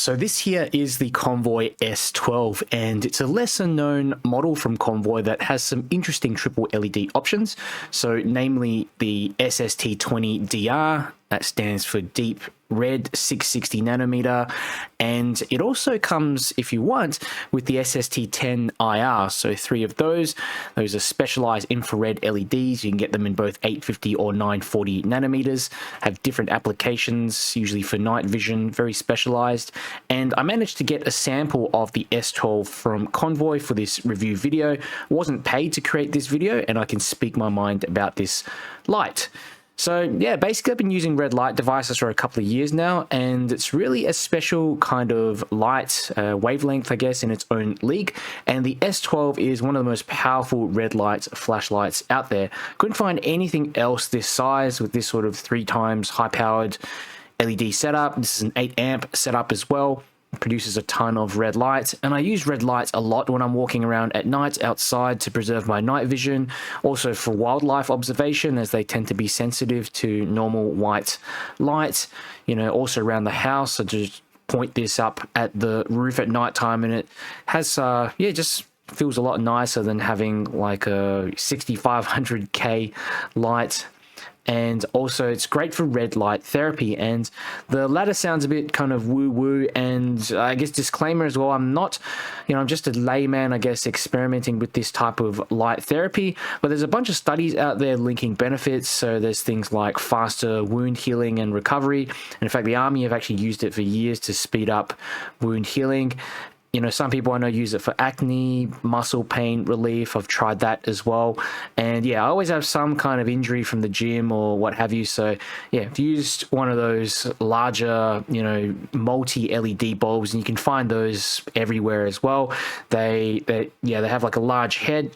So this here is the Convoy S12, and it's a lesser known model from Convoy that has some interesting triple LED options. So namely the SST20DR, that stands for Deep Red 660 nanometer, and it also comes, if you want, with the SST10IR. So three of those are specialized infrared LEDs. You can get them in both 850 or 940 nanometers, have different applications, usually for night vision, very specialized. And I managed to get a sample of the S12 from Convoy for this review video. Wasn't paid to create this video, and I can speak my mind about this light. So yeah, basically I've been using red light devices for a couple of years now, and it's really a special kind of light wavelength, I guess, in its own league. And the S12 is one of the most powerful red light flashlights out there. Couldn't find anything else this size with this sort of 3 times high powered LED setup. This is an 8 amp setup as well. Produces a ton of red light, and I use red lights a lot when I'm walking around at night outside to preserve my night vision, also for wildlife observation, as they tend to be sensitive to normal white light. You know, also around the house, I just point this up at the roof at nighttime, and it has just feels a lot nicer than having like a 6500K light. And also it's great for red light therapy, and the latter sounds a bit kind of woo-woo, and I guess disclaimer as well, I'm not, I'm just a layman, I guess, experimenting with this type of light therapy, but there's a bunch of studies out there linking benefits. So there's things like faster wound healing and recovery, and in fact the army have actually used it for years to speed up wound healing. Some people I know use it for acne, muscle pain relief. I've tried that as well. And yeah, I always have some kind of injury from the gym or what have you. So yeah, I've used one of those larger, multi-LED bulbs, and you can find those everywhere as well. They have like a large head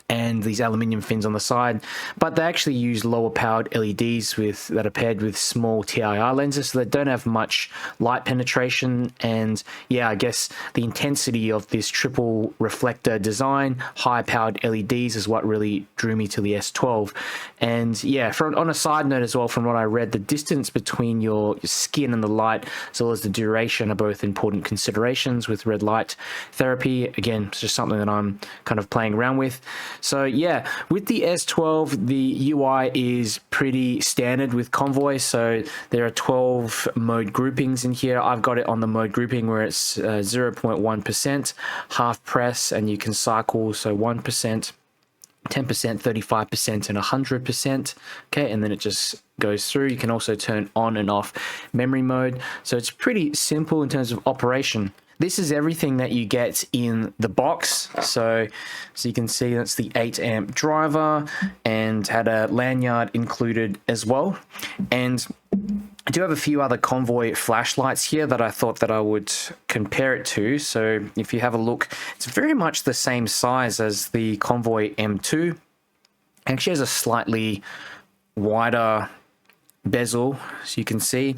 and these aluminium fins on the side, but they actually use lower powered LEDs that are paired with small TIR lenses, so they don't have much light penetration. And yeah, I guess the intensity of this triple reflector design, high powered LEDs, is what really drew me to the S12. And yeah, on a side note as well, from what I read, the distance between your skin and the light, as well as the duration, are both important considerations with red light therapy. Again, it's just something that I'm kind of playing around with. So yeah, with the S12, the UI is pretty standard with Convoy. So there are 12 mode groupings in here. I've got it on the mode grouping where it's 0.1%, half press, and you can cycle, so 1%, 10%, 35%, and 100%. Okay, and then it just goes through. You can also turn on and off memory mode. So it's pretty simple in terms of operation. This is everything that you get in the box. So you can see that's the 8 amp driver, and had a lanyard included as well. And I do have a few other Convoy flashlights here that I thought that I would compare it to. So if you have a look, it's very much the same size as the Convoy M2. It actually has a slightly wider bezel, as you can see,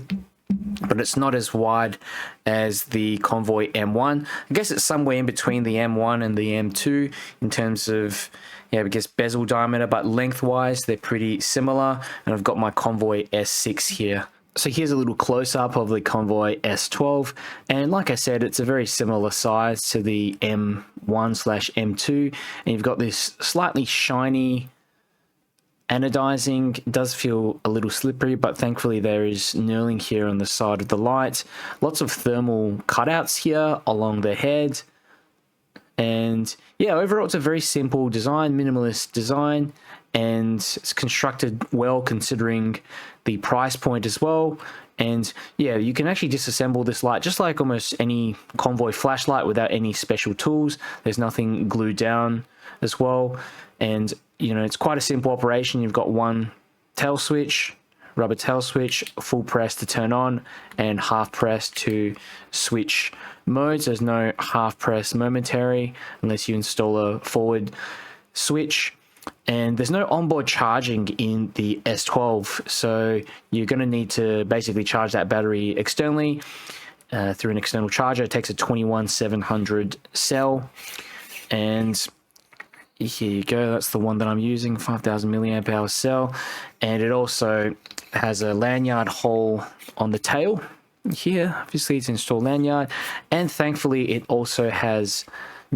but it's not as wide as the Convoy M1. I guess it's somewhere in between the M1 and the M2 in terms of, I guess, bezel diameter, but lengthwise they're pretty similar. And I've got my Convoy S6 here. So here's a little close-up of the Convoy S12, and like I said, it's a very similar size to the M1/M2, and you've got this slightly shiny anodizing. It does feel a little slippery, but thankfully there is knurling here on the side of the light. Lots of thermal cutouts here along the head. And yeah, overall it's a very simple design, minimalist design, and it's constructed well considering the price point as well. And yeah, you can actually disassemble this light just like almost any Convoy flashlight without any special tools. There's nothing glued down as well. And it's quite a simple operation. You've got one tail switch, rubber tail switch, full press to turn on, and half press to switch modes. There's no half press momentary unless you install a forward switch. And there's no onboard charging in the S12, so you're going to need to basically charge that battery externally through an external charger. It takes a 21700 cell, and here you go, that's the one that I'm using, 5000 milliamp hour cell. And it also has a lanyard hole on the tail, here, obviously it's installed lanyard, and thankfully it also has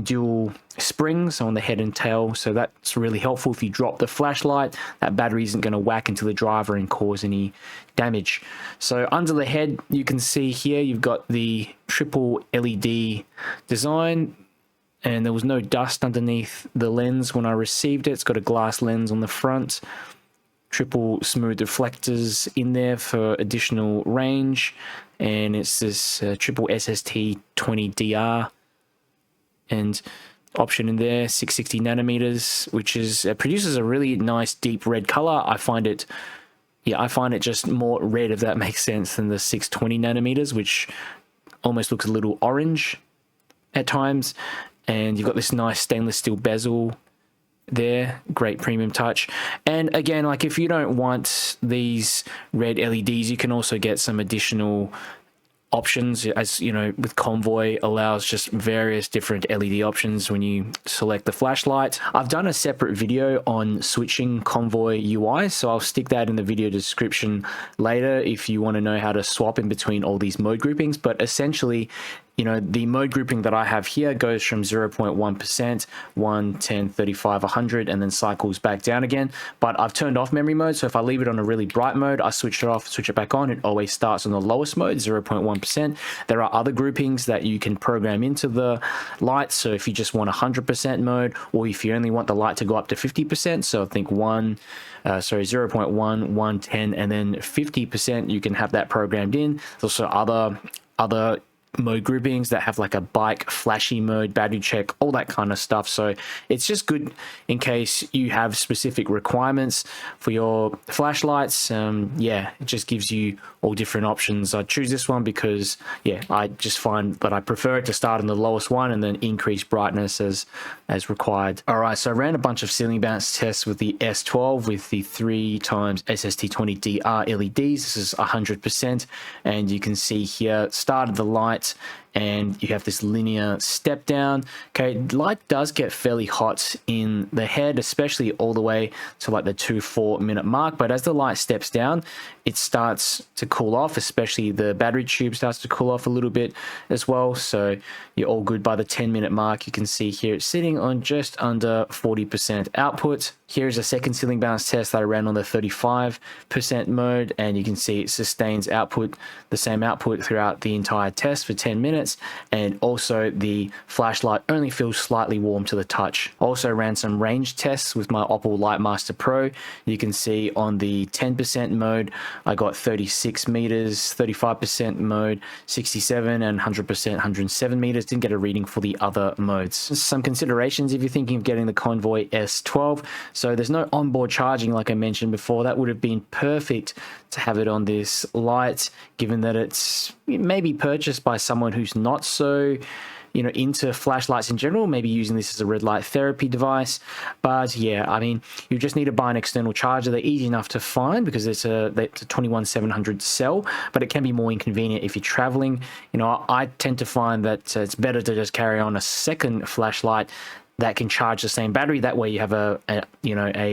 dual springs on the head and tail, so that's really helpful. If you drop the flashlight, that battery isn't going to whack into the driver and cause any damage. So under the head, you can see here you've got the triple LED design, and there was no dust underneath the lens when I received it. It's got a glass lens on the front, triple smooth reflectors in there for additional range, and it's this triple SST 20DR and option in there, 660 nanometers, which is produces a really nice deep red color. I find it just more red, if that makes sense, than the 620 nanometers, which almost looks a little orange at times. And you've got this nice stainless steel bezel there, great premium touch. And again, like if you don't want these red LEDs, you can also get some additional options, as you know, with Convoy allows just various different LED options when you select the flashlight. I've done a separate video on switching Convoy UI, so I'll stick that in the video description later if you want to know how to swap in between all these mode groupings. But essentially, you know, the mode grouping that I have here goes from 0.1%, 1, 10, 35, 100, and then cycles back down again. But I've turned off memory mode, so if I leave it on a really bright mode, I switch it off, switch it back on, it always starts on the lowest mode, 0.1%. There are other groupings that you can program into the light, so if you just want 100% mode, or if you only want the light to go up to 50%, so I think 0.1, 1, 10, and then 50%, you can have that programmed in. There's also other mode groupings that have like a bike flashy mode, battery check, all that kind of stuff. So it's just good in case you have specific requirements for your flashlights. Yeah, it just gives you all different options. I choose this one because I just find that I prefer it to start on the lowest one and then increase brightness as required. All right, so I ran a bunch of ceiling bounce tests with the S12 with the 3x SST20DR LEDs. This is 100%, and you can see here, started the light, and you have this linear step down. Okay, light does get fairly hot in the head, especially all the way to like the 2-4 minute mark, but as the light steps down, it starts to cool off, especially the battery tube starts to cool off a little bit as well. So you're all good by the 10-minute mark. You can see here it's sitting on just under 40% output. Here's a second ceiling bounce test that I ran on the 35% mode, and you can see it sustains output, the same output throughout the entire test for 10 minutes, and also the flashlight only feels slightly warm to the touch. Also ran some range tests with my Oppo Lightmaster Pro. You can see on the 10% mode, I got 36 meters, 35% mode, 67, and 100%, 107 meters. Didn't get a reading for the other modes. Some considerations if you're thinking of getting the Convoy S12. So there's no onboard charging like I mentioned before. That would have been perfect to have it on this light, given that it's maybe purchased by someone who's not so into flashlights in general, maybe using this as a red light therapy device. But yeah, I mean, you just need to buy an external charger. They're easy enough to find because it's a 21700 cell, but it can be more inconvenient if you're traveling. I tend to find that it's better to just carry on a second flashlight that can charge the same battery. That way you have a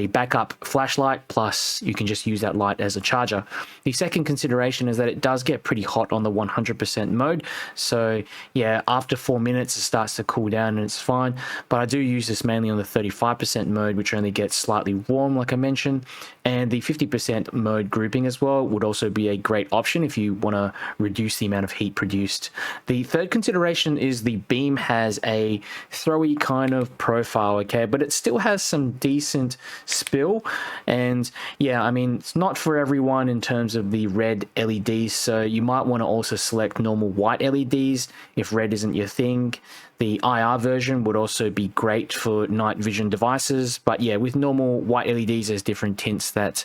backup flashlight, plus you can just use that light as a charger. The second consideration is that it does get pretty hot on the 100% mode. So yeah, after 4 minutes it starts to cool down and it's fine. But I do use this mainly on the 35% mode, which only gets slightly warm like I mentioned. And the 50% mode grouping as well would also be a great option if you want to reduce the amount of heat produced. The third consideration is the beam has a throwy kind of profile, okay, but it still has some decent spill. And yeah, I mean, it's not for everyone in terms of the red LEDs, so you might want to also select normal white LEDs if red isn't your thing. The IR version would also be great for night vision devices, but yeah, with normal white LEDs, there's different tints that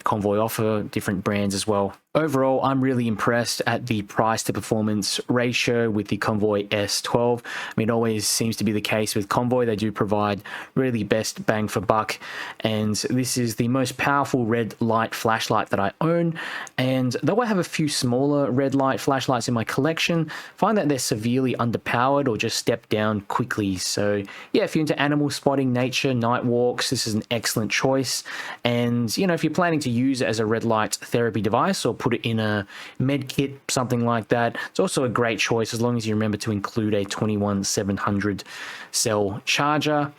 Convoy offer, different brands as well. Overall, I'm really impressed at the price to performance ratio with the Convoy S12. I mean, it always seems to be the case with Convoy. They do provide really best bang for buck. And this is the most powerful red light flashlight that I own. And though I have a few smaller red light flashlights in my collection, I find that they're severely underpowered or just step down quickly. So yeah, if you're into animal spotting, nature, night walks, this is an excellent choice. And if you're planning to use it as a red light therapy device or put it in a med kit, something like that. It's also a great choice as long as you remember to include a 21700 cell charger.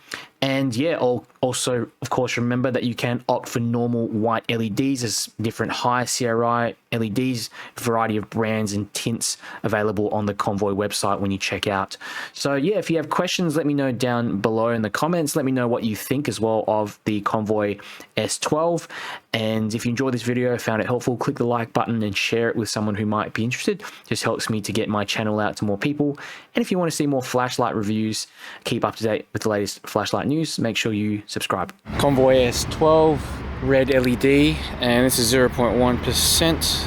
And yeah, also, of course, remember that you can opt for normal white LEDs. There's different high CRI LEDs, variety of brands and tints available on the Convoy website when you check out. So yeah, if you have questions, let me know down below in the comments. Let me know what you think as well of the Convoy S12. And if you enjoyed this video, found it helpful, click the like button and share it with someone who might be interested. Just helps me to get my channel out to more people. And if you want to see more flashlight reviews, keep up to date with the latest flashlight news, make sure you subscribe. Convoy S12 red LED, and this is 0.1%,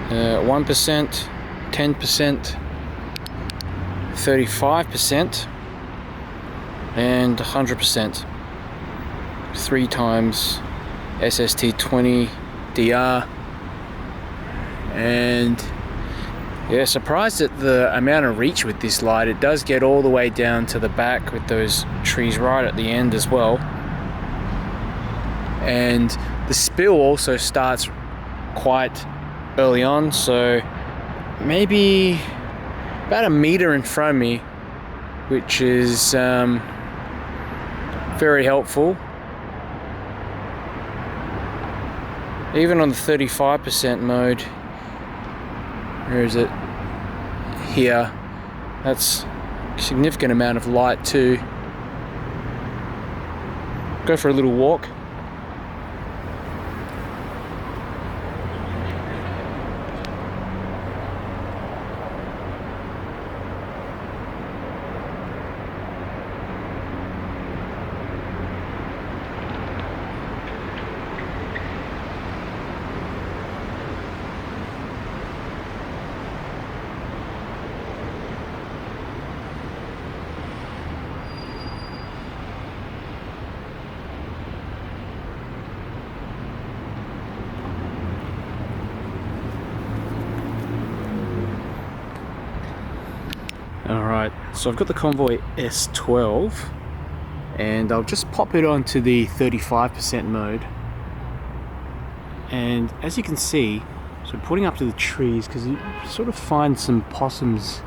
1%, 10%, 35%, and 100%. 3 times SST20 DR. And yeah, surprised at the amount of reach with this light. It does get all the way down to the back with those trees right at the end as well. And the spill also starts quite early on, so maybe about a meter in front of me, which is very helpful. Even on the 35% mode, where is it? Here, that's a significant amount of light too. Go for a little walk. Alright, so I've got the Convoy S12 and I'll just pop it onto the 35% mode, and as you can see, so putting up to the trees, because you sort of find some possums.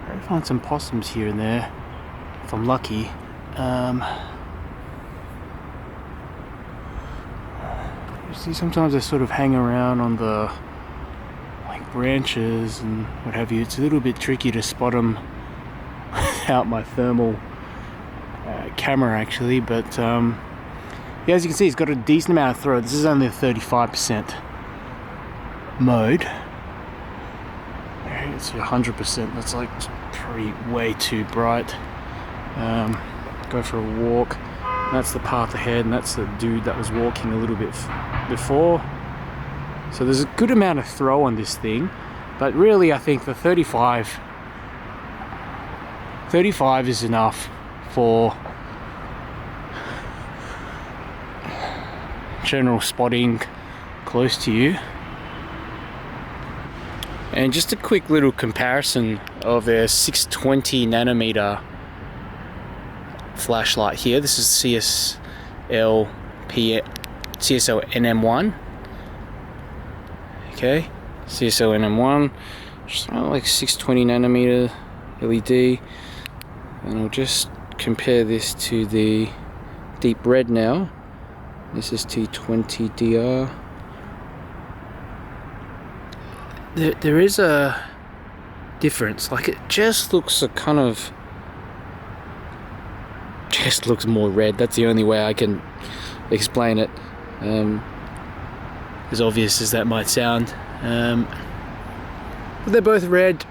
I find some possums here and there if I'm lucky. You see, sometimes they sort of hang around on the branches and what have you. It's a little bit tricky to spot them without my thermal camera actually, but yeah, as you can see, it's got a decent amount of throw. This is only a 35% mode. It's 100%. That's like pretty way too bright. Go for a walk. That's the path ahead, and that's the dude that was walking a little bit before. So there's a good amount of throw on this thing, but really I think the 35 is enough for general spotting close to you. And just a quick little comparison of a 620 nanometer flashlight here. This is CSL NM1. Okay, CSL NM1, just like 620 nanometer LED, and I'll just compare this to the deep red now. This is SST20 DR. There is a difference. Like, it just looks just looks more red. That's the only way I can explain it. As obvious as that might sound, but they're both red.